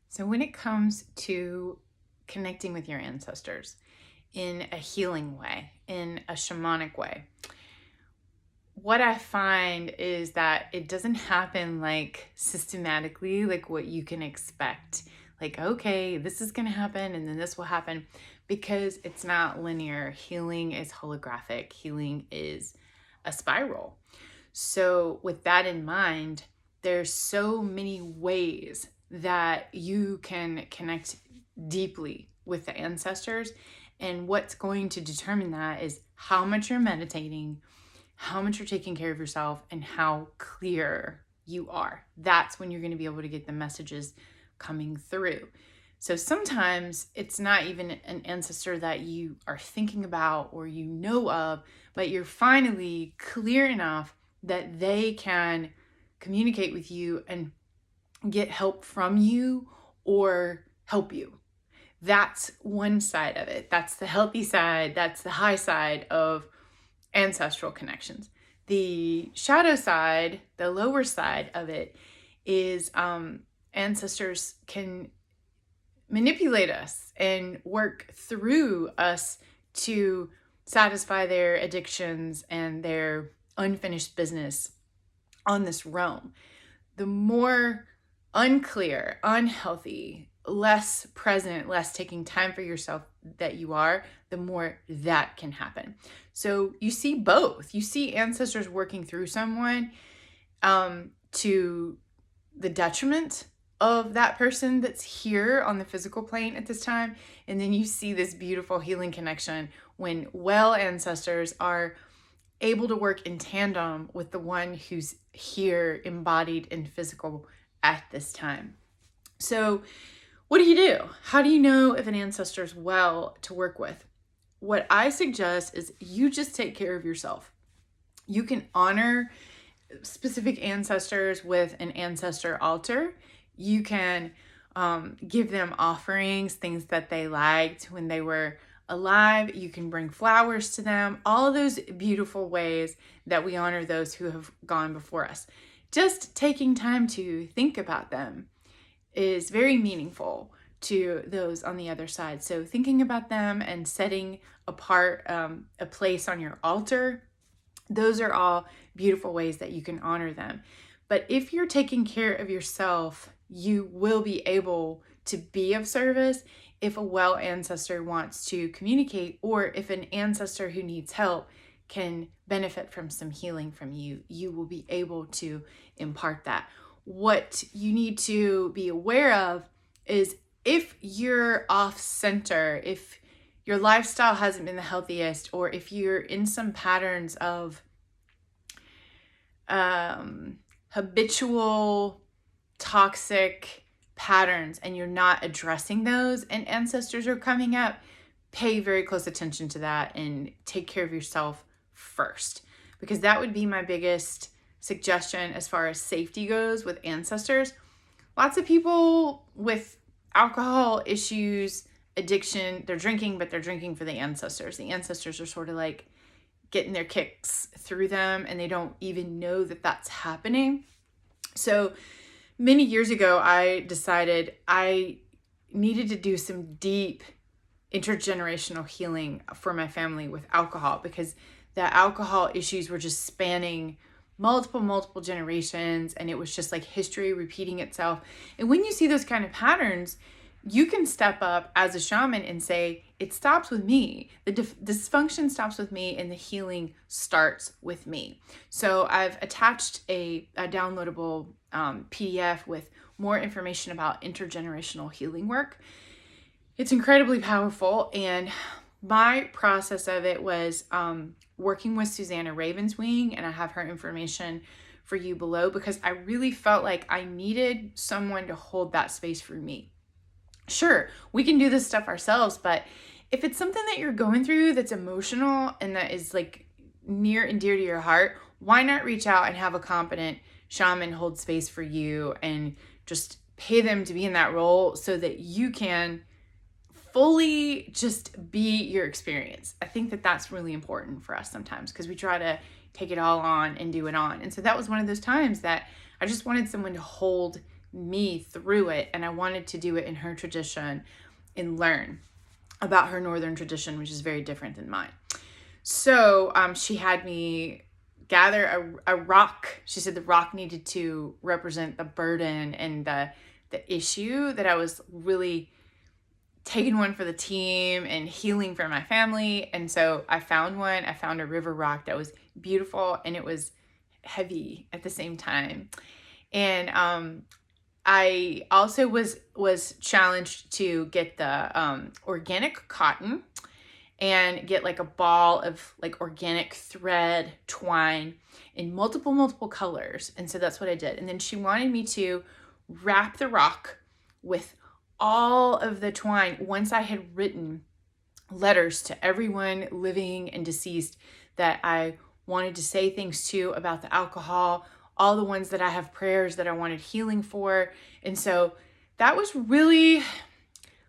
So, when it comes to connecting with your ancestors in a healing way, in a shamanic way, what I find is that it doesn't happen like systematically, like what you can expect. Like, okay, this is going to happen and then this will happen because it's not linear. Healing is holographic, healing is a spiral. So, with that in mind, there's so many ways that you can connect deeply with the ancestors. And what's going to determine that is how much you're meditating, how much you're taking care of yourself, and how clear you are. That's when you're going to be able to get the messages coming through. So sometimes it's not even an ancestor that you are thinking about or you know of, but you're finally clear enough that they can communicate with you and get help from you or help you. That's one side of it. That's the healthy side. That's the high side of ancestral connections. The shadow side, the lower side of it, is ancestors can manipulate us and work through us to satisfy their addictions and their unfinished business on this realm. The more unclear, unhealthy, less present, less taking time for yourself that you are, the more that can happen. So you see both. You see ancestors working through someone to the detriment of that person that's here on the physical plane at this time. And then you see this beautiful healing connection when well ancestors are able to work in tandem with the one who's here embodied in physical at this time. So what do you do? How do you know if an ancestor is well to work with? What I suggest is you just take care of yourself. You can honor specific ancestors with an ancestor altar. You can give them offerings, things that they liked when they were alive. You can bring flowers to them, all of those beautiful ways that we honor those who have gone before us. Just taking time to think about them is very meaningful to those on the other side. So thinking about them and setting apart a place on your altar, those are all beautiful ways that you can honor them. But if you're taking care of yourself, you will be able to be of service if a well ancestor wants to communicate, or if an ancestor who needs help can benefit from some healing from you, you will be able to impart that. What you need to be aware of is if you're off center, if your lifestyle hasn't been the healthiest, or if you're in some patterns of habitual toxic patterns and you're not addressing those and ancestors are coming up, pay very close attention to that and take care of yourself first, because that would be my biggest suggestion as far as safety goes with ancestors. Lots of people with alcohol issues, addiction, they're drinking, but they're drinking for the ancestors. The ancestors are sort of like getting their kicks through them and they don't even know that that's happening. So many years ago, I decided I needed to do some deep intergenerational healing for my family with alcohol, because the alcohol issues were just spanning multiple generations, and it was just like history repeating itself. And when you see those kind of patterns, you can step up as a shaman and say, it stops with me. The dysfunction stops with me and the healing starts with me. So I've attached a downloadable PDF with more information about intergenerational healing work. It's incredibly powerful. And my process of it was working with Susanna Ravenswing, and I have her information for you below, because I really felt like I needed someone to hold that space for me. Sure, we can do this stuff ourselves, but if it's something that you're going through that's emotional and that is like near and dear to your heart, why not reach out and have a competent shaman hold space for you and just pay them to be in that role so that you can fully just be your experience. I think that that's really important for us sometimes, because we try to take it all on and do it on. And so that was one of those times that I just wanted someone to hold me through it, and I wanted to do it in her tradition and learn about her northern tradition, which is very different than mine. So she had me gather a rock. She said the rock needed to represent the burden and the issue that I was really taking one for the team and healing for my family. And so I found one. I found a river rock that was beautiful, and it was heavy at the same time. And I also was challenged to get the organic cotton and get like a ball of like organic thread twine in multiple colors. And so that's what I did. And then she wanted me to wrap the rock with all of the twine once I had written letters to everyone living and deceased that I wanted to say things to about the alcohol, all the ones that I have prayers that I wanted healing for. And so that was really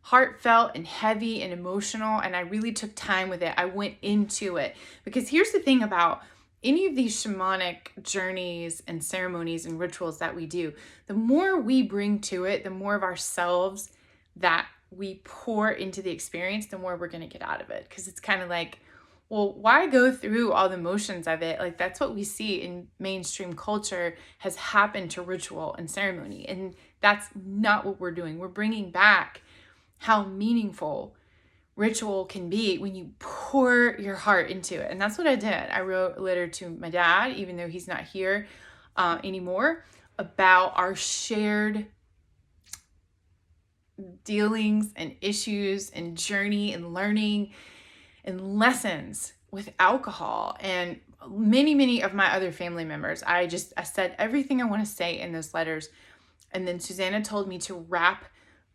heartfelt and heavy and emotional, and I really took time with it. I went into it because here's the thing about any of these shamanic journeys and ceremonies and rituals that we do, the more we bring to it, the more of ourselves that we pour into the experience, the more we're going to get out of it. Because it's kind of like, well, why go through all the motions of it? Like, that's what we see in mainstream culture has happened to ritual and ceremony. And that's not what we're doing. We're bringing back how meaningful ritual can be when you pour your heart into it. And that's what I did. I wrote a letter to my dad, even though he's not here anymore, about our shared dealings and issues and journey and learning and lessons with alcohol and many of my other family members. I said everything I want to say in those letters. And then Susanna told me to wrap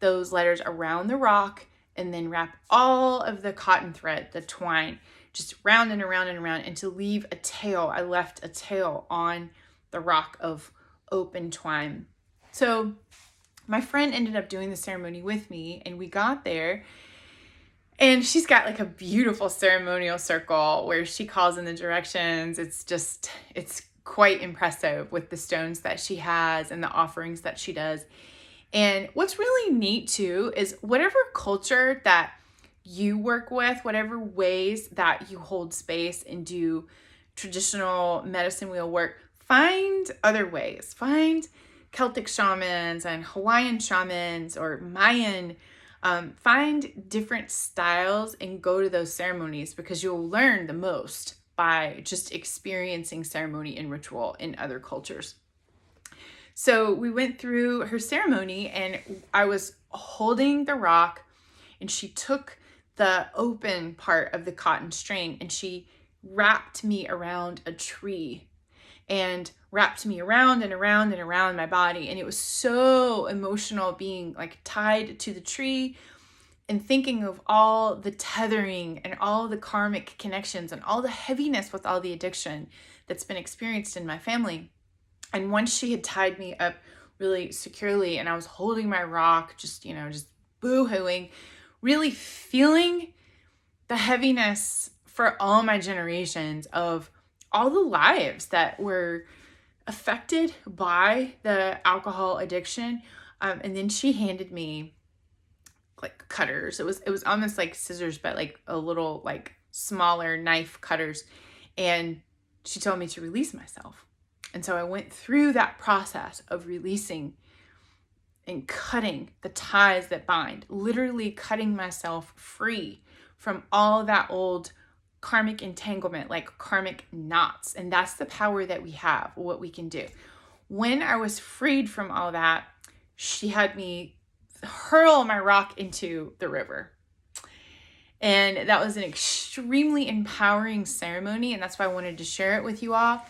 those letters around the rock and then wrap all of the cotton thread, the twine, just round and around and around, and to leave a tail. I left a tail on the rock of open twine. So my friend ended up doing the ceremony with me, and we got there, and she's got like a beautiful ceremonial circle where she calls in the directions. It's quite impressive with the stones that she has and the offerings that she does. And what's really neat too is whatever culture that you work with, whatever ways that you hold space and do traditional medicine wheel work, find other ways. Find Celtic shamans and Hawaiian shamans or Mayan. Find different styles and go to those ceremonies, because you'll learn the most by just experiencing ceremony and ritual in other cultures. So we went through her ceremony, and I was holding the rock, and she took the open part of the cotton string and she wrapped me around a tree and wrapped me around and around and around my body. And it was so emotional being like tied to the tree and thinking of all the tethering and all the karmic connections and all the heaviness with all the addiction that's been experienced in my family. And once she had tied me up really securely and I was holding my rock, just boo-hooing, really feeling the heaviness for all my generations of all the lives that were affected by the alcohol addiction. And then she handed me like cutters. It was almost like scissors, but like a little like smaller knife cutters. And she told me to release myself. And so I went through that process of releasing and cutting the ties that bind, literally cutting myself free from all that old karmic entanglement, like karmic knots. And that's the power that we have, what we can do. When I was freed from all that, she had me hurl my rock into the river. And that was an extremely empowering ceremony. And that's why I wanted to share it with you all.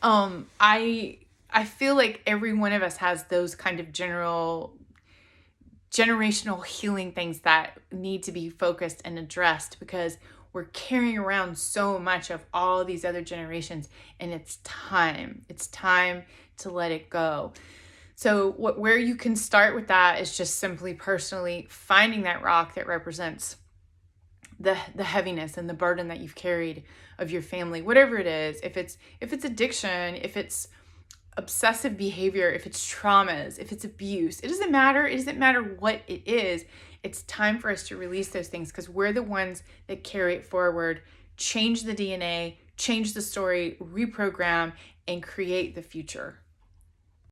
I feel like every one of us has those kind of generational healing things that need to be focused and addressed, because we're carrying around so much of all these other generations, and it's time to let it go. So where you can start with that is just simply personally finding that rock that represents the heaviness and the burden that you've carried of your family, whatever it is. If it's addiction, if it's obsessive behavior, if it's traumas, if it's abuse, it doesn't matter. It doesn't matter what it is. It's time for us to release those things because we're the ones that carry it forward, change the DNA, change the story, reprogram, and create the future.